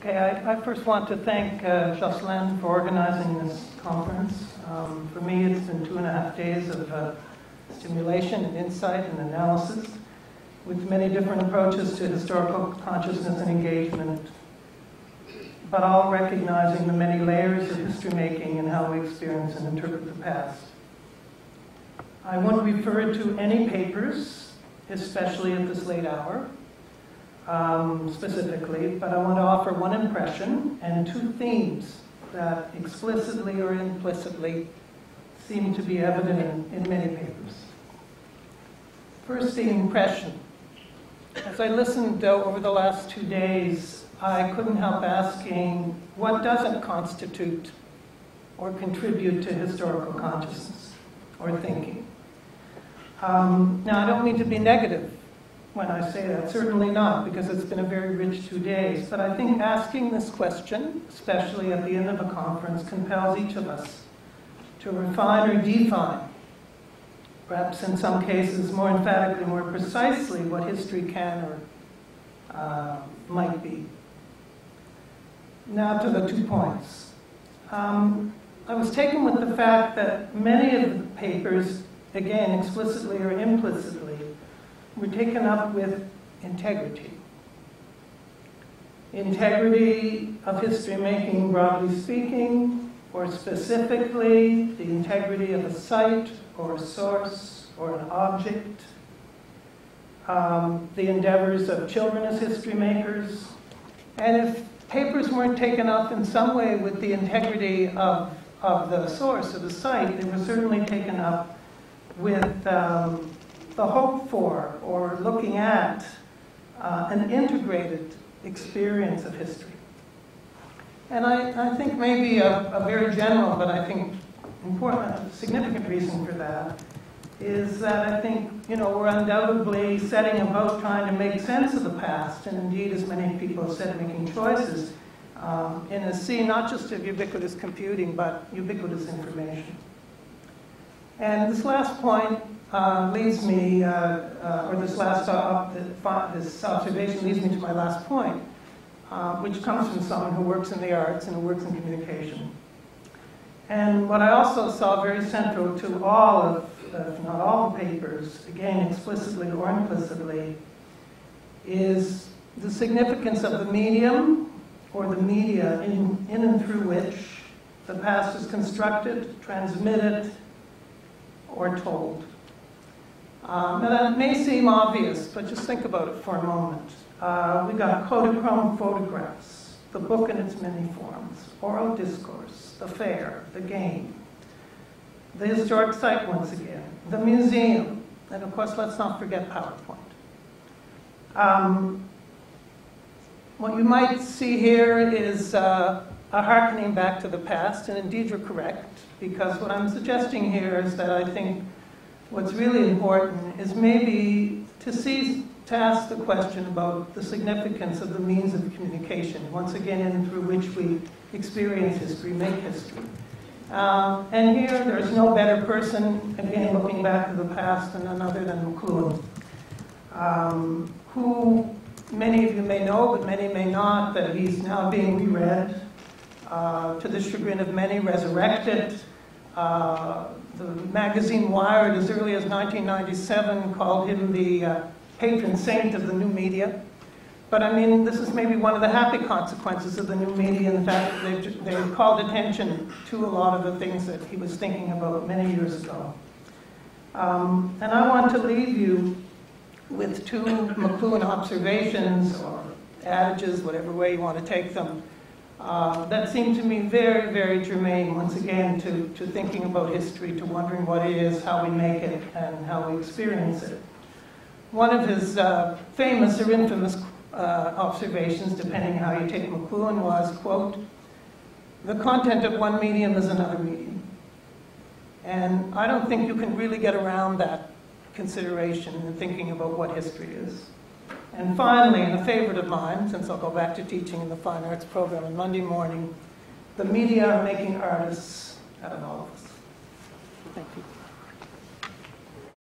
Okay, I first want to thank Jocelyn for organizing this conference. For me, it's been 2.5 days of stimulation and insight and analysis with many different approaches to historical consciousness and engagement, but all recognizing the many layers of history making and how we experience and interpret the past. I won't refer to any papers, especially at this late hour, specifically, but I want to offer one impression and two themes that explicitly or implicitly seem to be evident in many papers. First, the impression. As I listened over the last 2 days, I couldn't help asking, what doesn't constitute or contribute to historical consciousness or thinking? Now, I don't mean to be negative when I say that, certainly not, because it's been a very rich 2 days, but I think asking this question, especially at the end of a conference, compels each of us to refine or define, perhaps in some cases more emphatically, more precisely, what history can or might be. Now to the 2 points. I was taken with the fact that many of the papers, again, explicitly or implicitly, were taken up with integrity. Integrity of history making, broadly speaking, or specifically the integrity of a site or a source or an object, the endeavors of children as history makers, and if papers weren't taken up in some way with the integrity of the source or the site, they were certainly taken up with the hope for or looking at an integrated experience of history. And I think maybe a very general, but I think important, significant reason for that is that I think, we're undoubtedly setting about trying to make sense of the past, and indeed, as many people have said, making choices in a sea not just of ubiquitous computing, but ubiquitous information. And this last point leads me, this observation leads me to my last point, which comes from someone who works in the arts and who works in communication. And what I also saw very central to all of, if not all the papers, again, explicitly or implicitly, is the significance of the medium or the media in and through which the past is constructed, transmitted, or told. Now that may seem obvious, but just think about it for a moment. We've got Kodachrome photographs, the book in its many forms, oral discourse, the fair, the game, the historic site once again, the museum, and of course let's not forget PowerPoint. What you might see here is a hearkening back to the past, and indeed you're correct, because what I'm suggesting here is that I think what's really important is maybe to ask the question about the significance of the means of communication, once again, and through which we experience history, make history. And here, there's no better person, again, looking back to the past than none other than McLuhan, who many of you may know, but many may not, that he's now being reread, to the chagrin of many, resurrected. The magazine Wired, as early as 1997, called him the patron saint of the new media. But I mean, this is maybe one of the happy consequences of the new media, in fact, they've called attention to a lot of the things that he was thinking about many years ago. And I want to leave you with 2 McLuhan observations or adages, whatever way you want to take them, that seem to me very, very germane, once again, to thinking about history, to wondering what it is, how we make it, and how we experience it. One of his famous or infamous observations, depending how you take McLuhan, was, quote, "The content of one medium is another medium." And I don't think you can really get around that consideration in thinking about what history is. And finally, and a favorite of mine, since I'll go back to teaching in the Fine Arts program on Monday morning, the media are making artists out of all of us. Thank you.